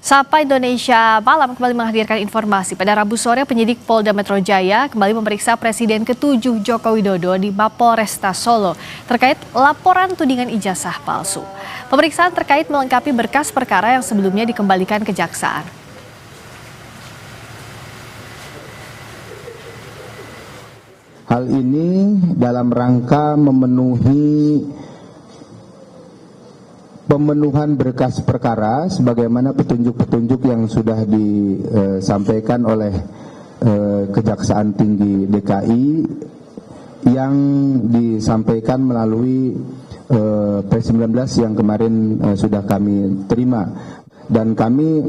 Sapa Indonesia Malam kembali menghadirkan informasi. Pada Rabu sore, penyidik Polda Metro Jaya kembali memeriksa Presiden ke-7 Joko Widodo di Mapolresta Solo terkait laporan tudingan ijazah palsu. Pemeriksaan terkait melengkapi berkas perkara yang sebelumnya dikembalikan kejaksaan. Hal ini dalam rangka pemenuhan berkas perkara sebagaimana petunjuk-petunjuk yang sudah disampaikan oleh Kejaksaan Tinggi DKI yang disampaikan melalui P19 yang kemarin sudah kami terima, dan kami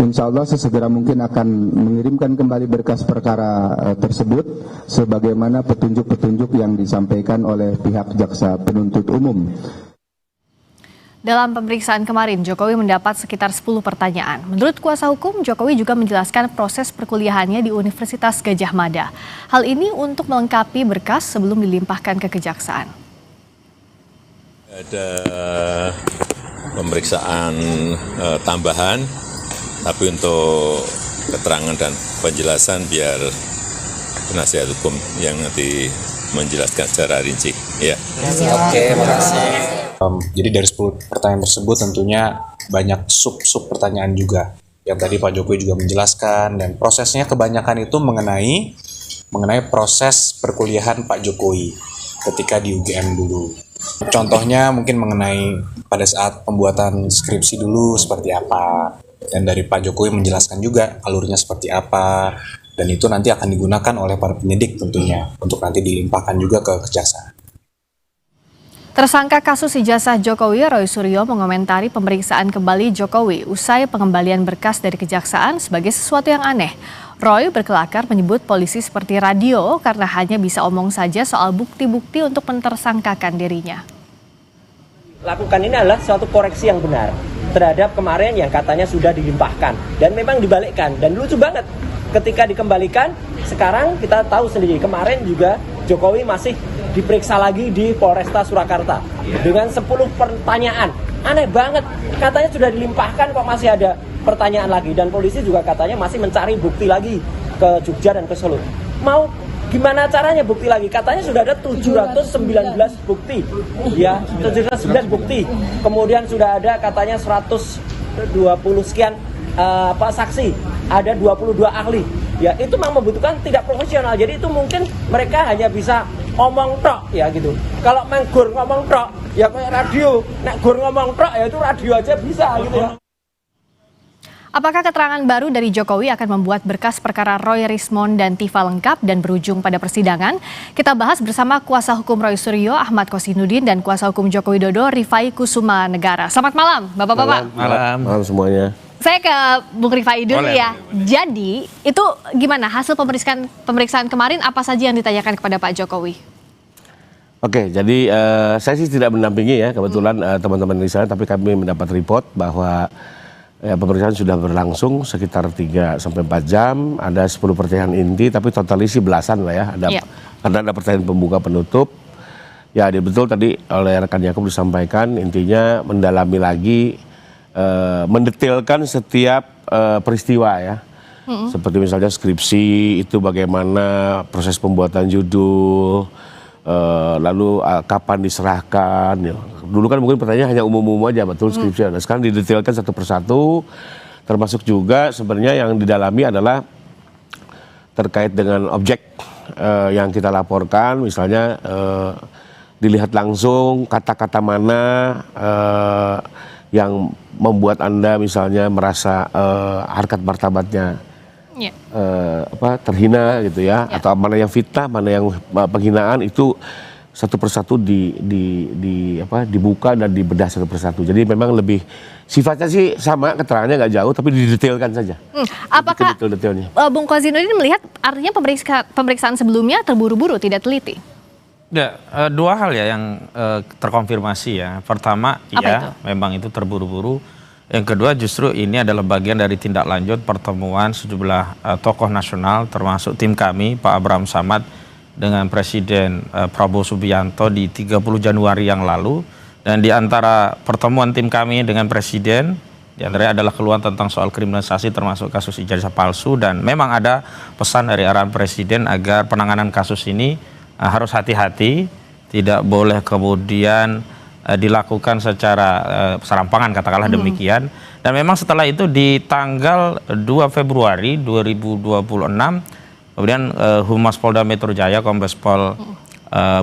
insya Allah sesegera mungkin akan mengirimkan kembali berkas perkara tersebut sebagaimana petunjuk-petunjuk yang disampaikan oleh pihak jaksa penuntut umum. Dalam pemeriksaan kemarin, Jokowi mendapat sekitar 10 pertanyaan. Menurut kuasa hukum, Jokowi juga menjelaskan proses perkuliahannya di Universitas Gadjah Mada. Hal ini untuk melengkapi berkas sebelum dilimpahkan ke kejaksaan. Ada pemeriksaan tambahan, tapi untuk keterangan dan penjelasan biar penasihat hukum yang nanti menjelaskan secara rinci. Ya. Oke, makasih. Jadi dari 10 pertanyaan tersebut tentunya banyak sub pertanyaan juga yang tadi Pak Jokowi juga menjelaskan, dan prosesnya kebanyakan itu mengenai proses perkuliahan Pak Jokowi ketika di UGM dulu. Contohnya mungkin mengenai pada saat pembuatan skripsi dulu seperti apa, dan dari Pak Jokowi menjelaskan juga alurnya seperti apa, dan itu nanti akan digunakan oleh para penyidik tentunya untuk nanti dilimpahkan juga ke kejaksaan. Tersangka kasus ijazah Jokowi, Roy Suryo, mengomentari pemeriksaan kembali Jokowi usai pengembalian berkas dari kejaksaan sebagai sesuatu yang aneh. Roy berkelakar menyebut polisi seperti radio karena hanya bisa omong saja soal bukti-bukti untuk mentersangkakan dirinya. Lakukan ini adalah suatu koreksi yang benar terhadap kemarin yang katanya sudah dilimpahkan dan memang dibalikkan, dan lucu banget ketika dikembalikan. Sekarang kita tahu sendiri, kemarin juga Jokowi masih diperiksa lagi di Polresta Surakarta dengan 10 pertanyaan. Aneh banget, katanya sudah dilimpahkan kok masih ada pertanyaan lagi, dan polisi juga katanya masih mencari bukti lagi ke Jogja dan ke Solo. Mau gimana caranya bukti lagi? Katanya sudah ada 719 bukti. Ya, 719 bukti. Kemudian sudah ada katanya 120 sekian saksi, ada 22 ahli. Ya, itu memang membutuhkan tidak profesional. Jadi itu mungkin mereka hanya bisa omong tok ya gitu. Kalau main gur ngomong tok ya kayak radio. Nek gur ngomong tok ya itu radio aja bisa gitu ya. Apakah keterangan baru dari Jokowi akan membuat berkas perkara Roy Rismond dan Tifa lengkap dan berujung pada persidangan? Kita bahas bersama kuasa hukum Roy Suryo, Ahmad Kosinudin, dan kuasa hukum Joko Widodo, Rifai Kusuma Negara. Selamat malam, Bapak-bapak. Malam semuanya. Saya ke Bung Rifai dulu ya. Jadi itu gimana hasil pemeriksaan kemarin, apa saja yang ditanyakan kepada Pak Jokowi? Oke, jadi saya sih tidak mendampingi ya kebetulan teman-teman di sana, tapi kami mendapat report bahwa pemeriksaan sudah berlangsung sekitar 3 sampai 4 jam, ada 10 pertanyaan inti, tapi total isi belasan lah ya. Karena ada pertanyaan pembuka penutup. Ya, betul tadi oleh rekan Yakub disampaikan, intinya mendalami lagi, mendetailkan setiap peristiwa ya. Seperti misalnya skripsi itu bagaimana proses pembuatan judul, lalu kapan diserahkan ya. Dulu kan mungkin pertanyaan hanya umum-umum aja, betul skripsi. Nah, sekarang didetailkan satu persatu, termasuk juga sebenarnya yang didalami adalah terkait dengan objek yang kita laporkan, misalnya dilihat langsung kata-kata mana yang membuat Anda misalnya merasa harkat martabatnya terhina gitu ya, atau mana yang fitnah, mana yang penghinaan, itu satu persatu dibuka dan dibedah satu persatu. Jadi memang lebih sifatnya sih sama, keterangannya nggak jauh, tapi didetailkan saja. Apakah detailnya. Bung Kozinudin melihat artinya pemeriksaan sebelumnya terburu-buru, tidak teliti? Dua hal ya yang terkonfirmasi ya. Pertama, ya memang itu terburu-buru. Yang kedua, justru ini adalah bagian dari tindak lanjut pertemuan sejumlah tokoh nasional, termasuk tim kami, Pak Abraham Samad, dengan Presiden Prabowo Subianto di 30 Januari yang lalu. Dan di antara pertemuan tim kami dengan Presiden, Di antaranya adalah keluhan tentang soal kriminalisasi termasuk kasus ijazah palsu, dan memang ada pesan dari arahan Presiden agar penanganan kasus ini harus hati-hati, tidak boleh kemudian dilakukan secara serampangan, katakanlah demikian. Dan memang setelah itu di tanggal 2 Februari 2026 kemudian Humas Polda Metro Jaya Kombes Pol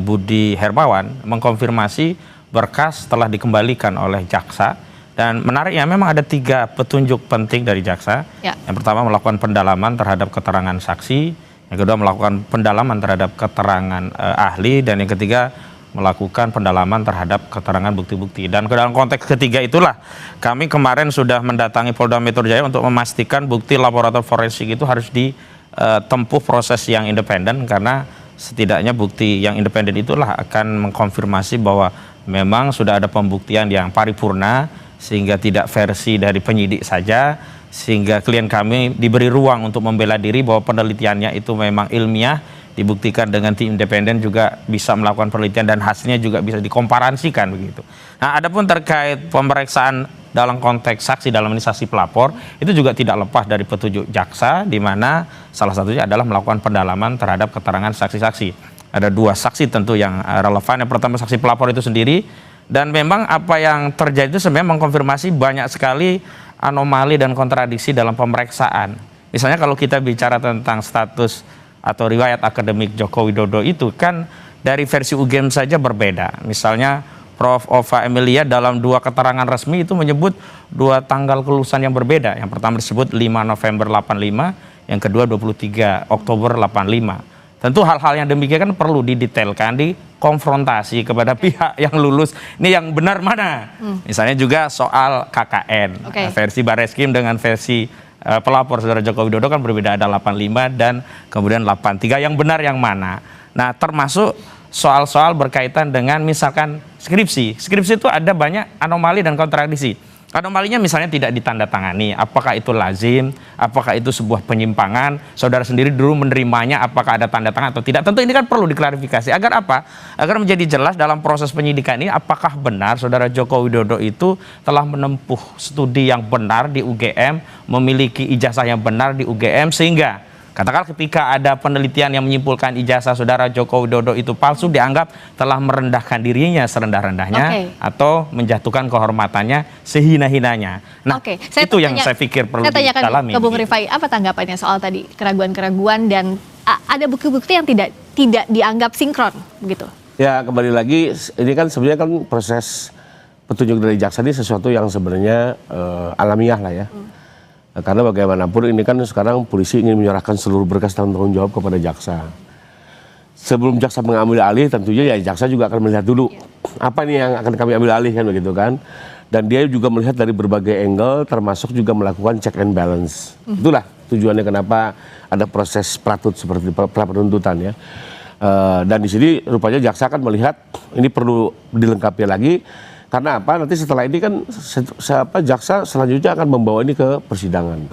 Budi Hermawan mengkonfirmasi berkas telah dikembalikan oleh jaksa. Dan menariknya memang ada 3 petunjuk penting dari jaksa. Yang pertama melakukan pendalaman terhadap keterangan saksi, yang kedua melakukan pendalaman terhadap keterangan ahli, dan yang ketiga melakukan pendalaman terhadap keterangan bukti-bukti. Dan dalam konteks ketiga itulah kami kemarin sudah mendatangi Polda Metro Jaya untuk memastikan bukti laboratorium forensik itu harus ditempuh proses yang independen, karena setidaknya bukti yang independen itulah akan mengkonfirmasi bahwa memang sudah ada pembuktian yang paripurna, sehingga tidak versi dari penyidik saja, sehingga klien kami diberi ruang untuk membela diri bahwa penelitiannya itu memang ilmiah, dibuktikan dengan tim independen juga bisa melakukan penelitian dan hasilnya juga bisa dikomparasikan begitu. Nah, adapun terkait pemeriksaan dalam konteks saksi, dalam ini saksi pelapor, itu juga tidak lepas dari petunjuk jaksa, di mana salah satunya adalah melakukan pendalaman terhadap keterangan saksi-saksi. Ada 2 saksi tentu yang relevan. Yang pertama saksi pelapor itu sendiri, dan memang apa yang terjadi itu sebenarnya mengkonfirmasi banyak sekali anomali dan kontradiksi dalam pemeriksaan. Misalnya kalau kita bicara tentang status atau riwayat akademik Joko Widodo itu kan dari versi UGM saja berbeda. Misalnya Prof. Ova Emilia dalam 2 keterangan resmi itu menyebut 2 tanggal kelulusan yang berbeda. Yang pertama disebut 5 November 85, yang kedua 23 Oktober 85. Tentu hal-hal yang demikian kan perlu didetailkan, dikonfrontasi kepada pihak yang lulus. Ini yang benar mana? Misalnya juga soal KKN, versi Bareskrim dengan versi pelapor saudara Joko Widodo kan berbeda, ada 85 dan kemudian 83. Yang benar yang mana? Nah, termasuk soal-soal berkaitan dengan misalkan skripsi. Skripsi itu ada banyak anomali dan kontradiksi. Anomalinya misalnya tidak ditandatangani, apakah itu lazim, apakah itu sebuah penyimpangan, saudara sendiri dulu menerimanya, apakah ada tanda tangan atau tidak. Tentu ini kan perlu diklarifikasi, agar apa? Agar menjadi jelas dalam proses penyidikan ini, apakah benar saudara Joko Widodo itu telah menempuh studi yang benar di UGM, memiliki ijazah yang benar di UGM, sehingga katakan ketika ada penelitian yang menyimpulkan ijazah saudara Joko Widodo itu palsu, dianggap telah merendahkan dirinya serendah-rendahnya atau menjatuhkan kehormatannya sehina-hinanya. Nah, itu yang saya pikir perlu didalami. Ke Bung Rifai, apa tanggapannya soal tadi keraguan-keraguan dan ada bukti-bukti yang tidak dianggap sinkron begitu? Ya, kembali lagi ini kan sebenarnya kan proses petunjuk dari jaksa ini sesuatu yang sebenarnya alamiah lah ya. Karena bagaimanapun ini kan sekarang polisi ingin menyerahkan seluruh berkas tanggung jawab kepada jaksa. Sebelum jaksa mengambil alih, tentunya ya jaksa juga akan melihat dulu apa nih yang akan kami ambil alih kan begitu kan. Dan dia juga melihat dari berbagai angle, termasuk juga melakukan check and balance. Itulah tujuannya kenapa ada proses pratut seperti pra penuntutan ya. Dan di sini rupanya jaksa akan melihat ini perlu dilengkapi lagi. Karena apa? Nanti setelah ini kan jaksa selanjutnya akan membawa ini ke persidangan.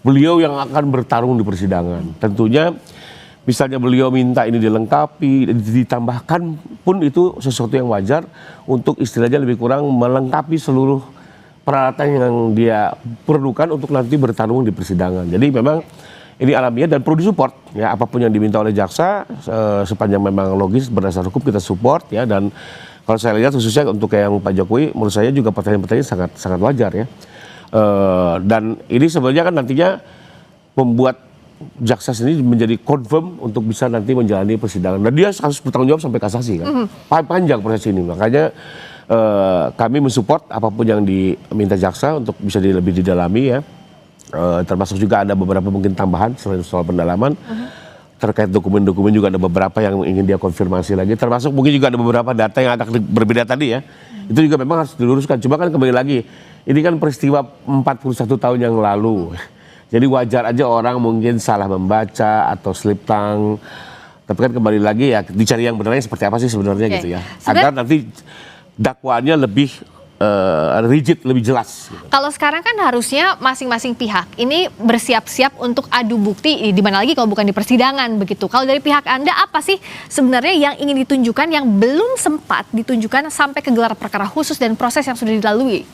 Beliau yang akan bertarung di persidangan. Tentunya misalnya beliau minta ini dilengkapi, ditambahkan pun itu sesuatu yang wajar untuk istilahnya lebih kurang melengkapi seluruh peralatan yang dia perlukan untuk nanti bertarung di persidangan. Jadi memang ini alamiah dan perlu disupport ya, apapun yang diminta oleh jaksa sepanjang memang logis berdasar hukum kita support ya. Dan kalau saya lihat khususnya untuk yang Pak Jokowi, menurut saya juga pertanyaan-pertanyaan sangat wajar ya. Dan ini sebenarnya kan nantinya membuat jaksa sendiri menjadi confirm untuk bisa nanti menjalani persidangan. Dan dia harus bertanggung jawab sampai kasasi kan. Panjang proses ini, makanya kami mensupport apapun yang diminta jaksa untuk bisa lebih didalami ya. Termasuk juga ada beberapa mungkin tambahan selain soal pendalaman. Terkait dokumen-dokumen juga ada beberapa yang ingin dia konfirmasi lagi, termasuk mungkin juga ada beberapa data yang akan berbeda tadi ya. Itu juga memang harus diluruskan. Cuma kan kembali lagi, ini kan peristiwa 41 tahun yang lalu. Jadi wajar aja orang mungkin salah membaca atau slip tongue. Tapi kan kembali lagi ya, dicari yang benarnya seperti apa sih sebenarnya gitu ya. Agar nanti dakwaannya lebih rigid, lebih jelas. Gitu. Kalau sekarang kan harusnya masing-masing pihak ini bersiap-siap untuk adu bukti, di mana lagi kalau bukan di persidangan begitu. Kalau dari pihak Anda apa sih sebenarnya yang ingin ditunjukkan yang belum sempat ditunjukkan sampai ke gelar perkara khusus dan proses yang sudah dilalui?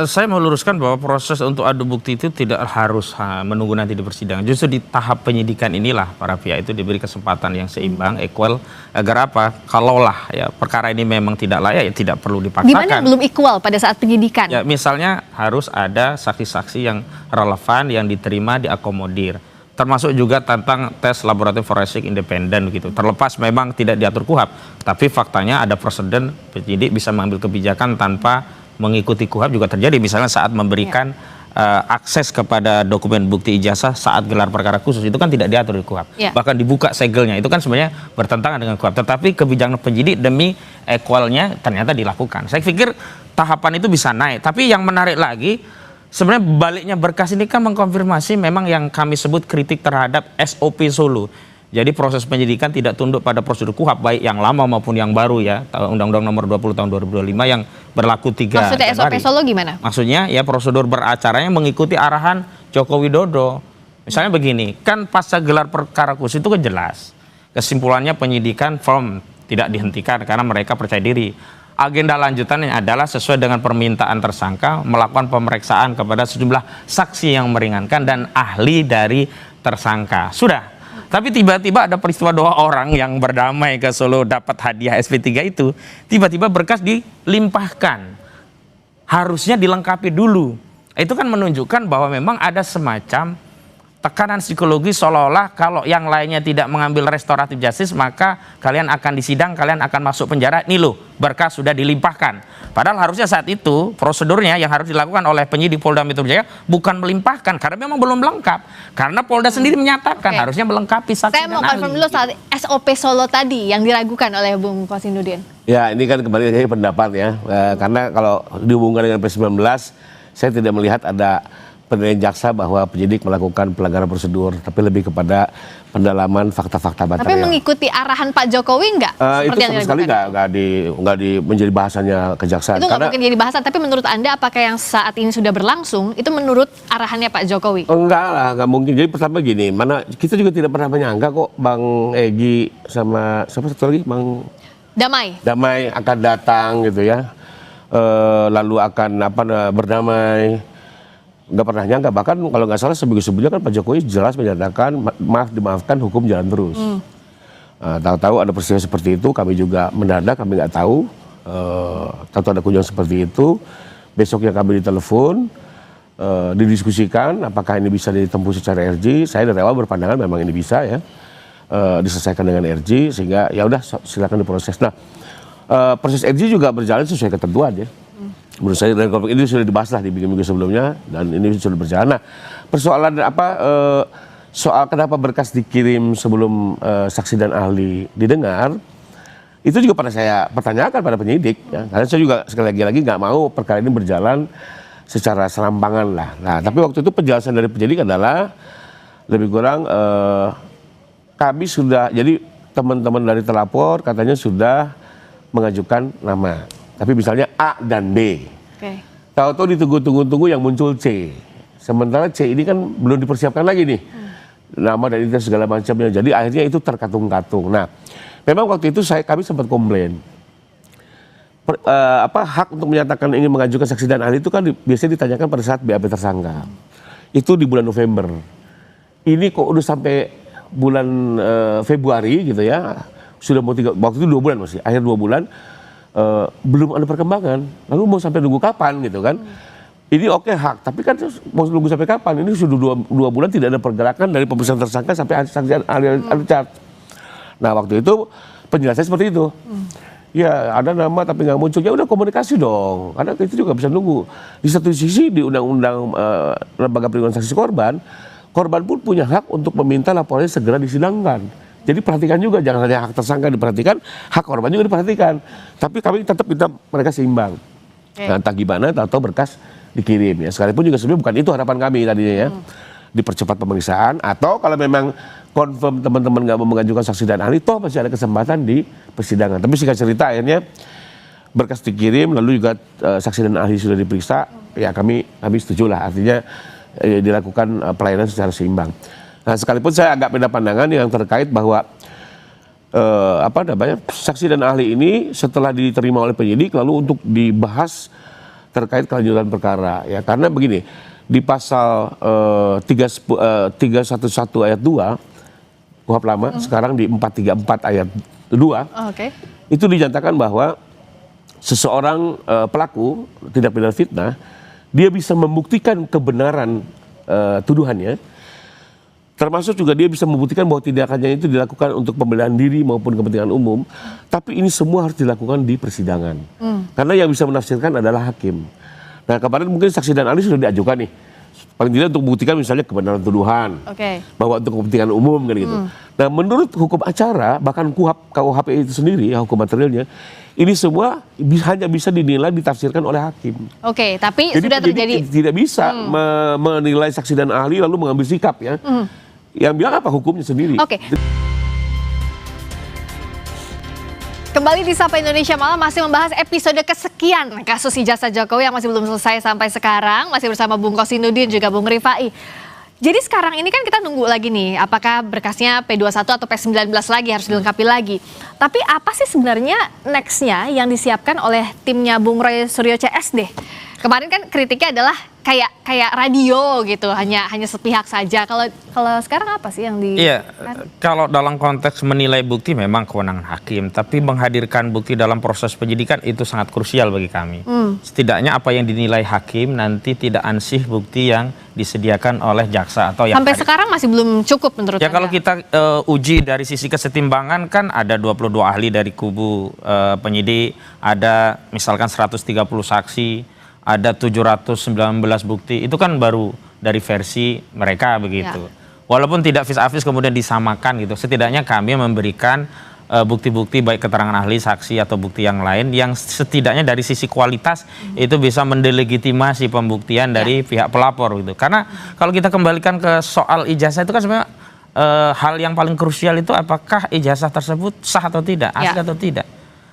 Saya mau luruskan bahwa proses untuk adu bukti itu tidak harus menunggu nanti di persidangan. Justru di tahap penyidikan inilah para pihak itu diberi kesempatan yang seimbang, equal, agar apa? Kalaulah ya perkara ini memang tidak layak, ya tidak perlu dipaksakan. Di mana belum equal pada saat penyidikan? Ya, misalnya harus ada saksi-saksi yang relevan, yang diterima, diakomodir. Termasuk juga tentang tes laboratorium forensik independen gitu. Terlepas memang tidak diatur KUHP, tapi faktanya ada presiden penyidik bisa mengambil kebijakan tanpa mengikuti KUHP juga terjadi, misalnya saat memberikan akses kepada dokumen bukti ijazah saat gelar perkara khusus, itu kan tidak diatur di KUHP. Bahkan dibuka segelnya, itu kan sebenarnya bertentangan dengan KUHP, tetapi kebijakan penyidik demi equalnya ternyata dilakukan. Saya pikir tahapan itu bisa naik, tapi yang menarik lagi sebenarnya baliknya berkas ini kan mengkonfirmasi memang yang kami sebut kritik terhadap SOP Solo. Jadi proses penyidikan tidak tunduk pada prosedur KUHP, baik yang lama maupun yang baru ya, Undang-Undang Nomor 20 Tahun 2025 yang berlaku 3 Maksudnya SOP Januari. Solo gimana? Maksudnya ya prosedur beracaranya mengikuti arahan Joko Widodo. Misalnya begini, kan pasca gelar perkara khusus itu kan jelas. Kesimpulannya penyidikan firm, tidak dihentikan karena mereka percaya diri. Agenda lanjutannya adalah sesuai dengan permintaan tersangka melakukan pemeriksaan kepada sejumlah saksi yang meringankan dan ahli dari tersangka. Sudah. Tapi tiba-tiba ada peristiwa 2 orang yang berdamai ke Solo dapat hadiah SP3 itu, tiba-tiba berkas dilimpahkan. Harusnya dilengkapi dulu. Itu kan menunjukkan bahwa memang ada semacam tekanan psikologi seolah-olah kalau yang lainnya tidak mengambil restoratif justice maka kalian akan disidang, kalian akan masuk penjara. Nih loh, berkas sudah dilimpahkan. Padahal harusnya saat itu prosedurnya yang harus dilakukan oleh penyidik Polda Metro Jaya bukan melimpahkan karena memang belum lengkap. Karena Polda sendiri menyatakan harusnya melengkapi saksi Saya mau konfirm dulu soal SOP Solo tadi yang diragukan oleh Bung Kosinudin. Ya, ini kan kembali lagi pendapat ya. Karena kalau dihubungkan dengan P19, saya tidak melihat ada penilaian jaksa bahwa penyidik melakukan pelanggaran prosedur, tapi lebih kepada pendalaman fakta-fakta material. Tapi mengikuti arahan Pak Jokowi enggak? Itu sama sekali nggak menjadi bahasannya kejaksaan. Itu nggak mungkin jadi bahasan, tapi menurut Anda apakah yang saat ini sudah berlangsung itu menurut arahannya Pak Jokowi? Enggak lah, nggak mungkin. Jadi pertama gini, mana kita juga tidak pernah menyangka kok Bang Egy sama siapa satu lagi Bang Damai akan datang gitu ya, lalu akan berdamai. Nggak pernah nyangka, bahkan kalau nggak salah seminggu sebelumnya kan Pak Jokowi jelas menyatakan dimaafkan, hukum jalan terus. Tahu-tahu ada peristiwa seperti itu, kami juga mendadak, kami nggak tahu. Tahu ada kunjungan seperti itu, besoknya kami ditelepon, didiskusikan apakah ini bisa ditempuh secara RJ. Saya dari awal berpandangan memang ini bisa ya, diselesaikan dengan RJ, sehingga ya udah silakan diproses. Nah, proses RJ juga berjalan sesuai ketentuan ya. Menurut saya dari konflik ini sudah dibahas lah di minggu-minggu sebelumnya dan ini sudah berjalan. Nah, persoalan soal kenapa berkas dikirim sebelum saksi dan ahli didengar, itu juga pada saya pertanyakan pada penyidik. Ya. Karena saya juga sekali lagi nggak mau perkara ini berjalan secara serampangan lah. Nah, tapi waktu itu penjelasan dari penyidik adalah lebih kurang kami sudah, jadi teman-teman dari terlapor katanya sudah mengajukan nama. Tapi misalnya A dan B. Tahu-tahu ditunggu-tunggu yang muncul C. Sementara C ini kan belum dipersiapkan lagi nih. Nama dan identitas segala macamnya. Jadi akhirnya itu terkatung-katung. Nah, memang waktu itu kami sempat komplain. Hak untuk menyatakan ingin mengajukan saksi dan ahli itu kan biasanya ditanyakan pada saat BAP tersangka. Itu di bulan November. Ini kok udah sampai bulan Februari gitu ya. Sudah mau waktu itu 2 bulan masih. Akhir 2 bulan. Belum ada perkembangan, lalu mau sampai nunggu kapan gitu kan? Ini oke hak, tapi kan mau nunggu sampai kapan? Ini sudah 2 bulan tidak ada pergerakan dari pemeriksaan tersangka sampai saksi ahli charge. Nah waktu itu penjelasannya seperti itu. Ya ada nama tapi nggak muncul, ya udah komunikasi dong. Karena itu juga bisa nunggu. Di satu sisi di Undang-Undang Lembaga Perlindungan Saksi Korban pun punya hak untuk meminta laporannya segera disidangkan. Jadi perhatikan juga, jangan hanya hak tersangka diperhatikan, hak korban juga diperhatikan. Tapi kami tetap minta mereka seimbang. Nah, entah gimana, atau berkas dikirim ya. Sekalipun juga sebenarnya bukan itu harapan kami tadinya ya. Dipercepat pemeriksaan, atau kalau memang confirm teman-teman nggak mau mengajukan saksi dan ahli, toh masih ada kesempatan di persidangan. Tapi singkat cerita akhirnya berkas dikirim, lalu juga saksi dan ahli sudah diperiksa, ya kami setuju lah. Artinya dilakukan pelayanan secara seimbang. Nah, sekalipun saya agak beda pandangan yang terkait bahwa saksi dan ahli ini setelah diterima oleh penyidik lalu untuk dibahas terkait kelanjutan perkara ya, karena begini, di pasal 311 ayat 2 KUHP lama, sekarang di 434 ayat 2 itu dinyatakan bahwa seseorang pelaku tindak pidana fitnah, dia bisa membuktikan kebenaran tuduhannya, termasuk juga dia bisa membuktikan bahwa tindakannya itu dilakukan untuk pembelaan diri maupun kepentingan umum, tapi ini semua harus dilakukan di persidangan. Karena yang bisa menafsirkan adalah hakim. Nah, kemarin mungkin saksi dan ahli sudah diajukan nih, paling tidak untuk membuktikan misalnya kebenaran tuduhan, bahwa untuk kepentingan umum kan gitu. Nah, menurut hukum acara, bahkan KUHP itu sendiri, ya, hukum materialnya, ini semua hanya bisa dinilai, ditafsirkan oleh hakim. Tapi jadi sudah terjadi. Tidak bisa menilai saksi dan ahli lalu mengambil sikap ya. Yang bilang apa hukumnya sendiri. Kembali di Sapa Indonesia Malam masih membahas episode kesekian kasus ijazah Jokowi yang masih belum selesai sampai sekarang. Masih bersama Bung Kosinudin juga Bung Rifai. Jadi sekarang ini kan kita nunggu lagi nih, apakah berkasnya P21 atau P19 lagi harus dilengkapi lagi. Tapi apa sih sebenarnya nextnya yang disiapkan oleh timnya Bung Roy Suryo CS deh? Kemarin kan kritiknya adalah kayak radio gitu, hanya sepihak saja. Kalau sekarang apa sih yang di? Iya, kalau dalam konteks menilai bukti memang kewenangan hakim, tapi menghadirkan bukti dalam proses penyidikan itu sangat krusial bagi kami. Setidaknya apa yang dinilai hakim nanti tidak ansih bukti yang disediakan oleh jaksa atau yang sampai sekarang masih belum cukup menurut Anda? Kalau kita uji dari sisi kesetimbangan kan ada 22 ahli dari kubu penyidik, ada misalkan 130 saksi, ada 719 bukti, itu kan baru dari versi mereka begitu. Walaupun tidak vis-a-vis kemudian disamakan gitu, setidaknya kami memberikan bukti-bukti baik keterangan ahli, saksi atau bukti yang lain yang setidaknya dari sisi kualitas itu bisa mendelegitimasi pembuktian dari pihak pelapor gitu. Karena kalau kita kembalikan ke soal ijazah itu kan sebenarnya hal yang paling krusial itu apakah ijazah tersebut sah atau tidak, asli atau tidak.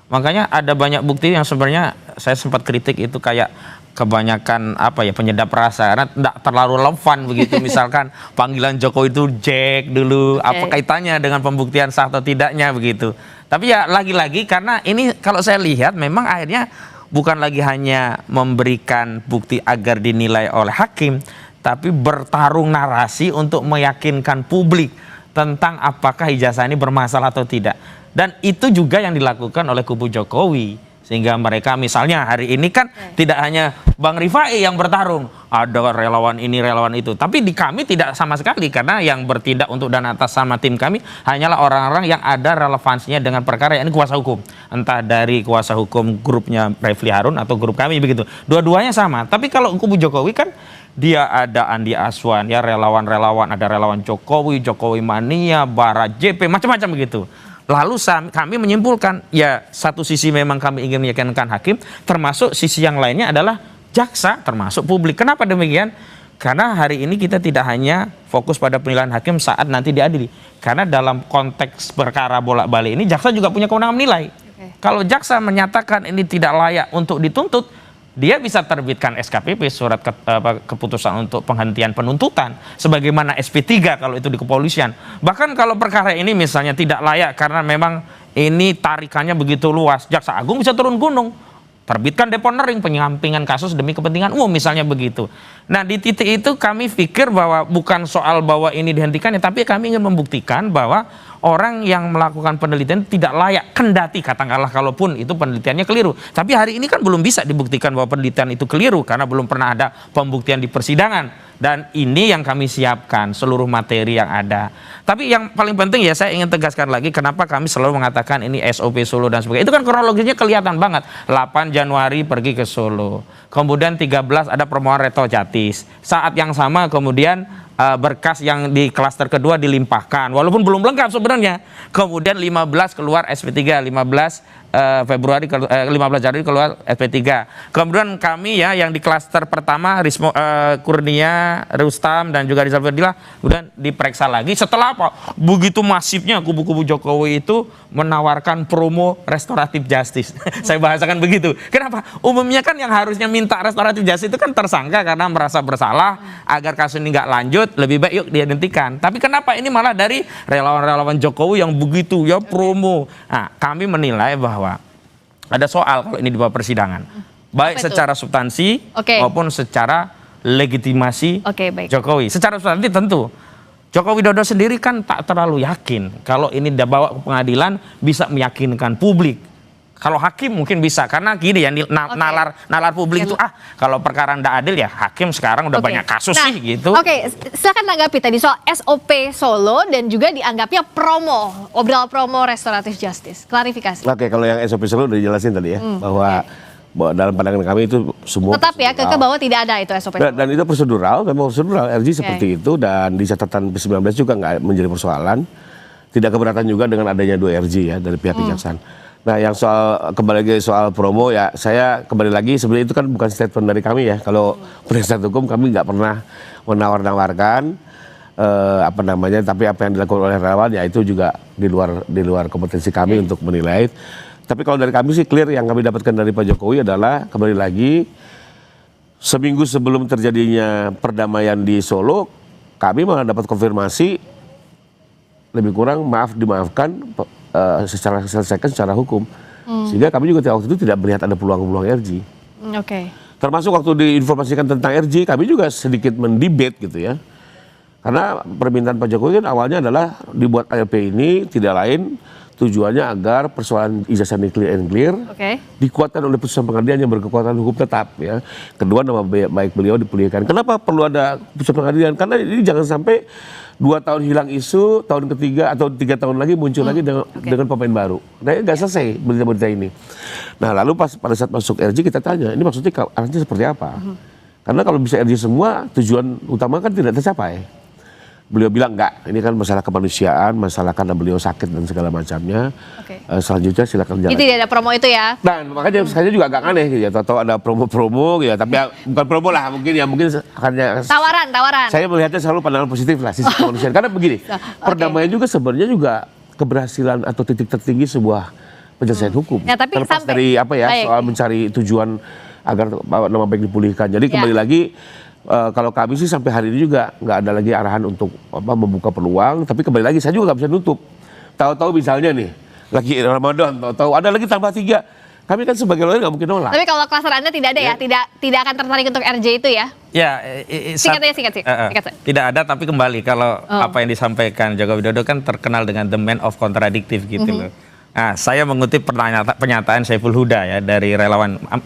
Makanya ada banyak bukti yang sebenarnya saya sempat kritik itu kayak kebanyakan penyedap rasa karena tidak terlalu relevan begitu. Misalkan panggilan Jokowi itu Jack dulu, apa kaitannya dengan pembuktian sah atau tidaknya begitu. Tapi ya lagi-lagi karena ini kalau saya lihat memang akhirnya bukan lagi hanya memberikan bukti agar dinilai oleh hakim, tapi bertarung narasi untuk meyakinkan publik tentang apakah ijazah ini bermasalah atau tidak. Dan itu juga yang dilakukan oleh kubu Jokowi. Sehingga mereka misalnya hari ini kan tidak hanya Bang Rifai yang bertarung, ada relawan ini, relawan itu. Tapi di kami tidak sama sekali, karena yang bertindak untuk dana atas sama tim kami hanyalah orang-orang yang ada relevansinya dengan perkara yang ini kuasa hukum. Entah dari kuasa hukum grupnya Refli Harun atau grup kami begitu. Dua-duanya sama. Tapi kalau kubu Jokowi kan dia ada Andi Aswan, ya relawan-relawan, ada relawan Jokowi, Jokowi Mania, Bara JP, macam-macam begitu. Lalu kami menyimpulkan, ya satu sisi memang kami ingin meyakinkan hakim, termasuk sisi yang lainnya adalah jaksa, termasuk publik. Kenapa demikian? Karena hari ini kita tidak hanya fokus pada penilaian hakim saat nanti diadili. Karena dalam konteks perkara bolak-balik ini, jaksa juga punya kewenangan menilai. Kalau jaksa menyatakan ini tidak layak untuk dituntut, dia bisa terbitkan SKPP, surat keputusan untuk penghentian penuntutan, sebagaimana SP3 kalau itu di kepolisian. Bahkan kalau perkara ini misalnya tidak layak karena memang ini tarikannya begitu luas, Jaksa Agung bisa turun gunung, terbitkan deponering, penyampingan kasus demi kepentingan umum misalnya begitu. Nah, di titik itu kami pikir bahwa bukan soal bahwa ini dihentikan, tapi kami ingin membuktikan bahwa orang yang melakukan penelitian tidak layak, kendati katakanlah kalaupun itu penelitiannya keliru. Tapi hari ini kan belum bisa dibuktikan bahwa penelitian itu keliru karena belum pernah ada pembuktian di persidangan. Dan ini yang kami siapkan, seluruh materi yang ada. Tapi yang paling penting ya saya ingin tegaskan lagi kenapa kami selalu mengatakan ini SOP Solo dan sebagainya. Itu kan kronologinya kelihatan banget. 8 Januari pergi ke Solo. Kemudian 13 ada permohonan reto Jatis. Saat yang sama kemudian berkas yang di klaster kedua dilimpahkan. Walaupun belum lengkap sebenarnya. Kemudian 15 keluar SP3, 15 Januari keluar SP3. Kemudian kami ya yang di klaster pertama Kurnia, Rustam dan juga Rizal Ferdila kemudian diperiksa lagi setelah apa? Begitu masifnya kubu-kubu Jokowi itu menawarkan promo restoratif justice. Saya bahasakan begitu. Kenapa? Umumnya kan yang harusnya minta restoratif justice itu kan tersangka karena merasa bersalah agar kasus ini nggak lanjut, lebih baik yuk dihentikan. Tapi kenapa ini malah dari relawan-relawan Jokowi yang begitu ya promo. Nah, kami menilai bahwa ada soal kalau ini di bawah persidangan. baik Apa itu? secara substansi maupun secara legitimasi baik. Jokowi. Secara substansi tentu Joko Widodo sendiri kan tak terlalu yakin kalau ini dibawa ke pengadilan bisa meyakinkan publik. Kalau hakim mungkin bisa, karena gini ya, nalar publik itu kalau perkara ndak adil ya hakim sekarang udah banyak kasus sih gitu. Silakan tanggapi tadi soal SOP Solo dan juga dianggapnya obral promo restoratif justice. Klarifikasi. Kalau yang SOP Solo udah dijelasin tadi ya, bahwa dalam pandangan kami itu semua tetap ya, keke bahwa tidak ada itu SOP Solo. Dan itu prosedural, memang prosedural, RG seperti itu, dan di catatan P19 juga nggak menjadi persoalan. Tidak keberatan juga dengan adanya 2 RG ya dari pihak kejaksaan. Nah, yang kembali lagi soal promo ya, saya kembali lagi sebenarnya itu kan bukan statement dari kami ya. Kalau penasihat hukum kami nggak pernah menawar-nawarkan tapi apa yang dilakukan oleh relawan ya itu juga di luar kompetensi kami untuk menilai. Tapi kalau dari kami sih clear, yang kami dapatkan dari Pak Jokowi adalah kembali lagi seminggu sebelum terjadinya perdamaian di Solo, kami malah dapat konfirmasi lebih kurang dimaafkan selesaikan secara hukum. Sehingga kami juga waktu itu tidak melihat ada peluang-peluang RG. Termasuk waktu diinformasikan tentang RG, kami juga sedikit mendebate gitu ya. Karena permintaan Pak Jokowi kan awalnya adalah dibuat ALP ini tidak lain tujuannya agar persoalan ijazah clear and clear dikuatkan oleh putusan pengadilan yang berkekuatan hukum tetap ya. Kedua, nama baik beliau dipulihkan. Kenapa perlu ada putusan pengadilan? Karena ini jangan sampai 2 tahun hilang isu, tahun ketiga atau 3 tahun lagi muncul lagi dengan pemain baru. Nah, nggak selesai berita-berita ini. Nah, lalu pada saat masuk RG kita tanya, ini maksudnya arahnya seperti apa? Karena kalau bisa RG semua, tujuan utama kan tidak tercapai. Beliau bilang enggak, ini kan masalah kemanusiaan, masalah karena beliau sakit dan segala macamnya. Selanjutnya silakan jalan. Ini tidak ada promo itu ya? Nah, makanya saya juga agak aneh gitu ya, atau ada promo-promo gitu ya, tapi bukan promo lah, mungkin hanya tawaran. Saya melihatnya selalu pandangan positif lah sisi kemanusiaan. Karena begini, perdamaian juga sebenarnya juga keberhasilan atau titik tertinggi sebuah penyelesaian hukum. Ya, tapi terlepas dari soal mencari tujuan agar nama baik dipulihkan. Jadi kembali lagi, kalau kami sih sampai hari ini juga nggak ada lagi arahan untuk membuka peluang, tapi kembali lagi saya juga nggak bisa nutup. Tahu-tahu misalnya nih lagi Ramadan, tahu-tahu ada lagi tambah 3, kami kan sebagai lawyer nggak mungkin nolak. Tapi kalau kluster Anda tidak ada ya, tidak akan tertarik untuk RJ itu ya? Ya, singkat. Tidak ada, tapi kembali kalau apa yang disampaikan Joko Widodo kan terkenal dengan the man of contradictive gitu loh. Nah, saya mengutip pernyataan Saiful Huda ya dari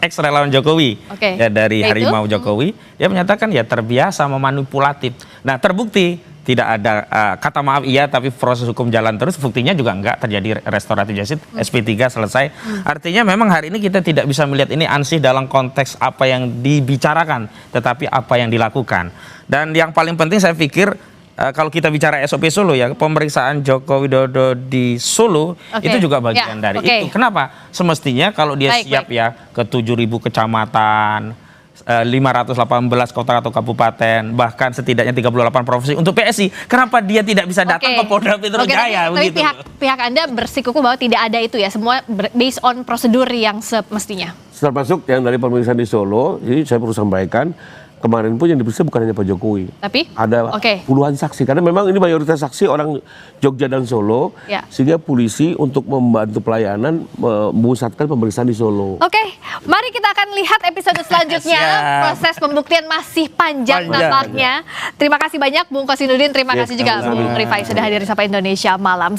ex relawan Jokowi ya dari Harimau Jokowi, dia menyatakan ya terbiasa memanipulatif. Nah, terbukti tidak ada kata maaf iya, tapi proses hukum jalan terus, buktinya juga enggak terjadi restoratif justice, SP3 selesai. Artinya memang hari ini kita tidak bisa melihat ini ansih dalam konteks apa yang dibicarakan, tetapi apa yang dilakukan. Dan yang paling penting saya pikir kalau kita bicara SOP Solo ya, pemeriksaan Joko Widodo di Solo itu juga bagian dari itu. Kenapa? Semestinya kalau dia siap ya ke 7.000 kecamatan, 518 kota atau kabupaten, bahkan setidaknya 38 provinsi untuk PSI. Kenapa dia tidak bisa datang ke Polda Metro Jaya? Tapi pihak Anda bersikukuh bahwa tidak ada itu ya, semua based on prosedur yang semestinya. Termasuk yang dari pemeriksaan di Solo, jadi saya perlu sampaikan, kemarin pun yang diperiksa bukan hanya Pak Jokowi, tapi ada puluhan saksi, karena memang ini mayoritas saksi orang Jogja dan Solo, sehingga polisi untuk membantu pelayanan memusatkan pemeriksaan di Solo. Mari kita akan lihat episode selanjutnya. Proses pembuktian masih panjang nampaknya. Terima kasih banyak Bung Kosinudin, terima kasih juga Bung Rifai sudah hadir di Sapa Indonesia Malam.